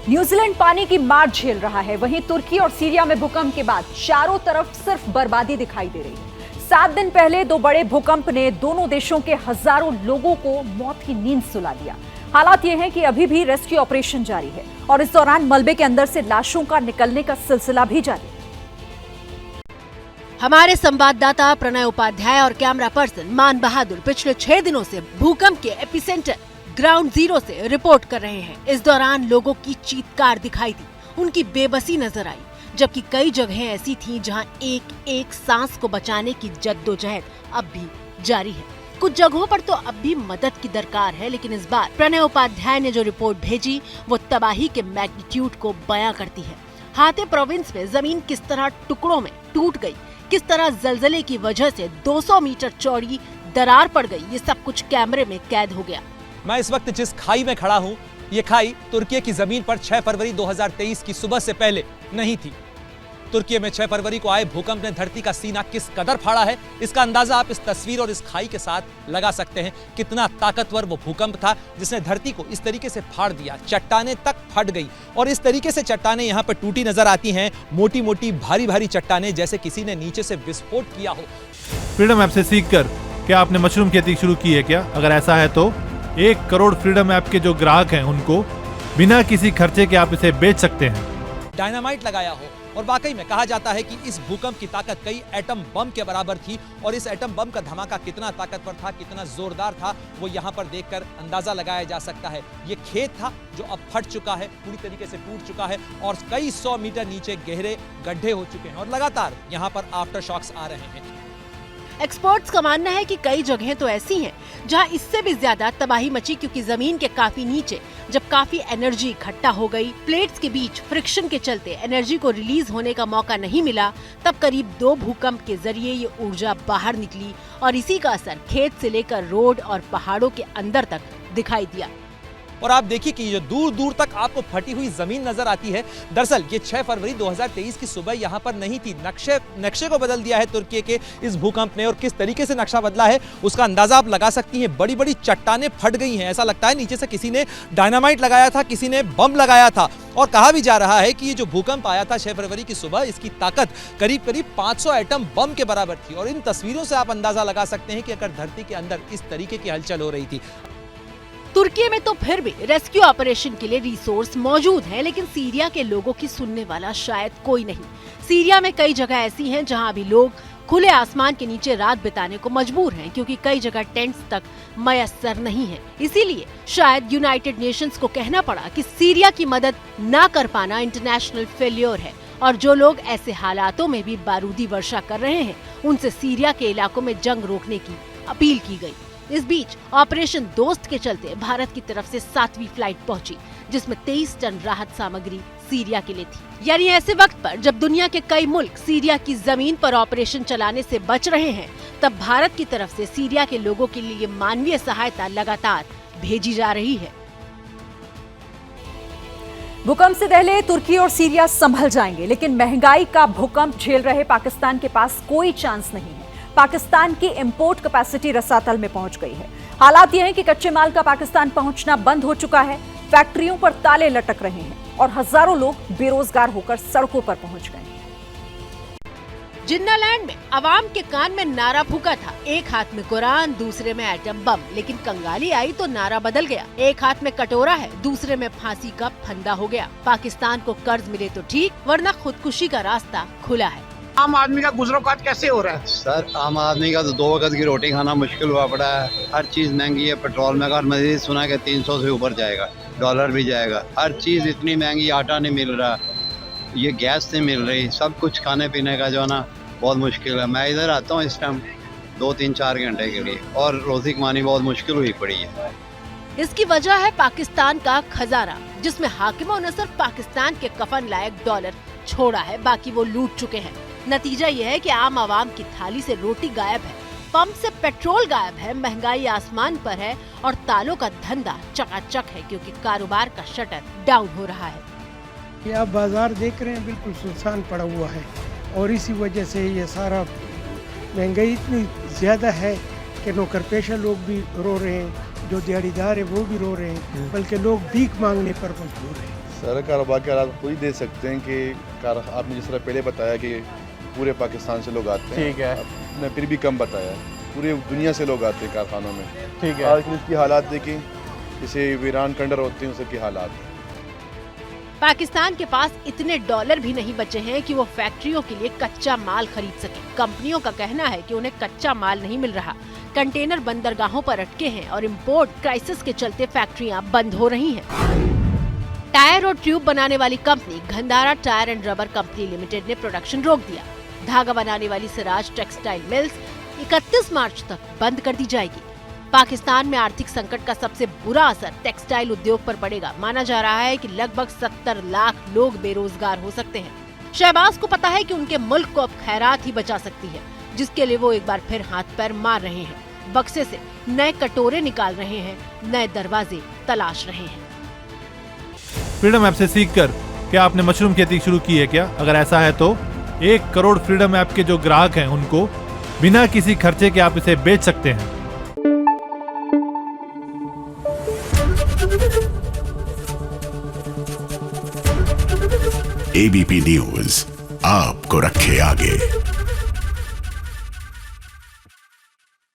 New Zealand पानी की मार झेल रहा है, वहीं तुर्की और सीरिया में भूकंप के बाद चारों तरफ सिर्फ बर्बादी दिखाई दे रही है। 7 दिन पहले 2 बड़े भूकंप ने दोनों देशों के हजारों लोगों को मौत की नींद सुला दिया। हालात ये हैं कि अभी भी रेस्क्यू ऑपरेशन जारी है और इस दौरान मलबे के अंदर से लाशों का निकलने का सिलसिला भी जारी है। हमारे संवाददाता प्रणय उपाध्याय और कैमरा पर्सन मान बहादुर पिछले 6 दिनों से भूकंप के एपिसेंटर ग्राउंड जीरो से रिपोर्ट कर रहे हैं। इस दौरान लोगों की चीत्कार दिखाई दी, उनकी बेबसी नजर आई, जबकि कई जगहें ऐसी थीं जहां एक एक सांस को बचाने की जद्दोजहद अब भी जारी है। कुछ जगहों पर तो अब भी मदद की दरकार है, लेकिन इस बार प्रणय उपाध्याय ने जो रिपोर्ट भेजी वो तबाही के मैग्नीट्यूड को बयां करती है। हाते प्रोविंस में जमीन किस तरह टुकड़ों में टूट गई, किस तरह जलजले की वजह से 200 मीटर चौड़ी दरार पड़ गई, ये सब कुछ कैमरे में कैद हो गया। मैं इस वक्त जिस खाई में खड़ा हूं, ये खाई तुर्की की जमीन पर 6 फरवरी 2023 की सुबह से पहले नहीं थी। तुर्की में 6 फरवरी को आए भूकंप ने धरती का सीना किस कदर फाड़ा है, इसका अंदाजा आप इस तस्वीर और इस खाई के साथ लगा सकते हैं। कितना ताकतवर वो भूकंप था जिसने धरती को इस तरीके से फाड़ दिया, चट्टानें तक फट गई और इस तरीके से चट्टानें यहाँ पर टूटी नजर आती हैं। मोटी मोटी भारी भारी चट्टानें, जैसे किसी ने नीचे से विस्फोट किया हो। फ्रीडम ऐप से सीखकर क्या आपने मशरूम खेती शुरू की है क्या? अगर ऐसा है तो 1 करोड़ फ्रीडम ऐप के जो ग्राहक हैं उनको बिना किसी खर्चे के आप इसे बेच सकते हैं। डायनामाइट लगाया हो, और वाकई में कहा जाता है कि इस भूकंप की ताकत कई एटम बम के बराबर थी और इस एटम बम का धमाका कितना ताकतवर था, कितना जोरदार था, वो यहाँ पर देखकर अंदाजा लगाया जा सकता है। ये खेत था जो अब फट चुका है, पूरी तरीके से टूट चुका है और कई 100 मीटर नीचे गहरे गड्ढे हो चुके हैं और लगातार यहाँ पर आफ्टर शॉक्स आ रहे हैं। एक्सपर्ट्स का मानना है कि कई जगहें तो ऐसी हैं जहां इससे भी ज्यादा तबाही मची, क्योंकि जमीन के काफी नीचे जब काफी एनर्जी इकट्ठा हो गई, प्लेट्स के बीच फ्रिक्शन के चलते एनर्जी को रिलीज होने का मौका नहीं मिला, तब करीब 2 भूकंप के जरिए ये ऊर्जा बाहर निकली और इसी का असर खेत से लेकर रोड और पहाड़ों के अंदर तक दिखाई दिया। और आप देखिए कि ये दूर दूर तक आपको फटी हुई जमीन नजर आती है। दरअसल ये 6 फरवरी 2023 की सुबह यहाँ पर नहीं थी। नक्शे को बदल दिया है तुर्की के इस भूकंप ने, और किस तरीके से नक्शा बदला है उसका अंदाजा आप लगा सकती हैं। बड़ी बड़ी चट्टानें फट गई हैं, ऐसा लगता है नीचे से किसी ने डायनामाइट लगाया था, किसी ने बम लगाया था। और कहा भी जा रहा है कि ये जो भूकंप आया था 6 फरवरी की सुबह, इसकी ताकत करीब करीब 500 एटम बम के बराबर थी। और इन तस्वीरों से आप अंदाजा लगा सकते हैं कि अगर धरती के अंदर इस तरीके की हलचल हो रही थी। तुर्की में तो फिर भी रेस्क्यू ऑपरेशन के लिए रिसोर्स मौजूद हैं, लेकिन सीरिया के लोगों की सुनने वाला शायद कोई नहीं। सीरिया में कई जगह ऐसी हैं जहां अभी लोग खुले आसमान के नीचे रात बिताने को मजबूर हैं, क्योंकि कई जगह टेंट्स तक मयस्सर नहीं है। इसीलिए शायद यूनाइटेड नेशंस को कहना पड़ा कि सीरिया की मदद न कर पाना इंटरनेशनल फेल्योर है, और जो लोग ऐसे हालातों में भी बारूदी वर्षा कर रहे हैं उनसे सीरिया के इलाकों में जंग रोकने की अपील की गई। इस बीच ऑपरेशन दोस्त के चलते भारत की तरफ से 7वीं फ्लाइट पहुंची, जिसमें 23 टन राहत सामग्री सीरिया के लिए थी। यानी ऐसे वक्त पर जब दुनिया के कई मुल्क सीरिया की जमीन पर ऑपरेशन चलाने से बच रहे हैं, तब भारत की तरफ से सीरिया के लोगों के लिए मानवीय सहायता लगातार भेजी जा रही है। भूकंप से पहले तुर्की और सीरिया संभल जाएंगे, लेकिन महंगाई का भूकंप झेल रहे पाकिस्तान के पास कोई चांस नहीं है। पाकिस्तान की इंपोर्ट कैपेसिटी रसातल में पहुंच गई है। हालात ये हैं कि कच्चे माल का पाकिस्तान पहुंचना बंद हो चुका है, फैक्ट्रियों पर ताले लटक रहे हैं और हजारों लोग बेरोजगार होकर सड़कों पर पहुंच गए हैं। जिन्नालैंड में अवाम के कान में नारा फूका था, एक हाथ में कुरान, दूसरे में एटम बम, लेकिन कंगाली आई तो नारा बदल गया। एक हाथ में कटोरा है, दूसरे में फांसी का फंदा हो गया। पाकिस्तान को कर्ज मिले तो ठीक, वरना खुदकुशी का रास्ता खुला है। आम आदमी का गुजरोकात कैसे हो रहा है? सर, आम आदमी का तो 2 वक्त की रोटी खाना मुश्किल हुआ पड़ा है। हर चीज महंगी है, पेट्रोल महंगा, और मजीद सुना है कि 300 से ऊपर जाएगा, डॉलर भी जाएगा। हर चीज इतनी महंगी, आटा नहीं मिल रहा, ये गैस नहीं मिल रही, सब कुछ खाने पीने का जो है ना बहुत मुश्किल है। मैं इधर आता हूँ इस टाइम 2-3-4 घंटे के लिए, और रोजी कमानी बहुत मुश्किल हुई पड़ी है। इसकी वजह है पाकिस्तान का खजाना, जिसमें हाकिमों ने सिर्फ पाकिस्तान के कफन लायक डॉलर छोड़ा है, बाकी वो लूट चुके हैं। नतीजा यह है कि आम आवाम की थाली से रोटी गायब है, पंप से पेट्रोल गायब है, महंगाई आसमान पर है और तालों का धंधा चकाचक है, क्योंकि कारोबार का शटर डाउन हो रहा है। ये आप बाजार देख रहे हैं, बिल्कुल सुनसान पड़ा हुआ है, और इसी वजह से ये सारा महंगाई इतनी ज्यादा है कि नौकर पेशा लोग भी रो रहे हैं, जो दिहाड़ीदार है वो भी रो रहे हैं, बल्कि लोग भीख मांगने पर मजबूर हैं। सर कारोबार के हालात खुद ही दे सकते हैं कि आपने जिस तरह पहले बताया कि पूरे पाकिस्तान से लोग आते हैं। ठीक है। आपने फिर भी कम बताया, पूरे दुनिया से लोग आते हैं कारखानों में। ठीक है। आजकल इसकी हालात देखिए, जैसे वीरान खंडर होते हैं उस सबके हालात। पाकिस्तान के पास इतने डॉलर भी नहीं बचे हैं कि वो फैक्ट्रियों के लिए कच्चा माल खरीद सके। कंपनियों का कहना है कि उन्हें कच्चा माल नहीं मिल रहा, कंटेनर बंदरगाहों पर अटके हैं और इम्पोर्ट क्राइसिस के चलते फैक्ट्रियां बंद हो रही हैं। टायर और ट्यूब बनाने वाली company Gandhara tyre and rubber company limited ने प्रोडक्शन रोक दिया। धागा बनाने वाली सिराज टेक्सटाइल मिल्स 31 मार्च तक बंद कर दी जाएगी। पाकिस्तान में आर्थिक संकट का सबसे बुरा असर टेक्सटाइल उद्योग पर पड़ेगा। माना जा रहा है कि लगभग 70 लाख लोग बेरोजगार हो सकते हैं। शहबाज को पता है कि उनके मुल्क को अब खैरात ही बचा सकती है, जिसके लिए वो एक बार फिर हाथ पैर मार रहे हैं। बक्से से नए कटोरे निकाल रहे हैं, नए दरवाजे तलाश रहे हैं। फ्रीडम ऐप से सीखकर क्या आपने मशरूम खेती शुरू की है क्या? अगर ऐसा है तो 1 करोड़ फ्रीडम ऐप के जो ग्राहक हैं उनको बिना किसी खर्चे के आप इसे बेच सकते हैं। एबीपी न्यूज आपको रखे आगे।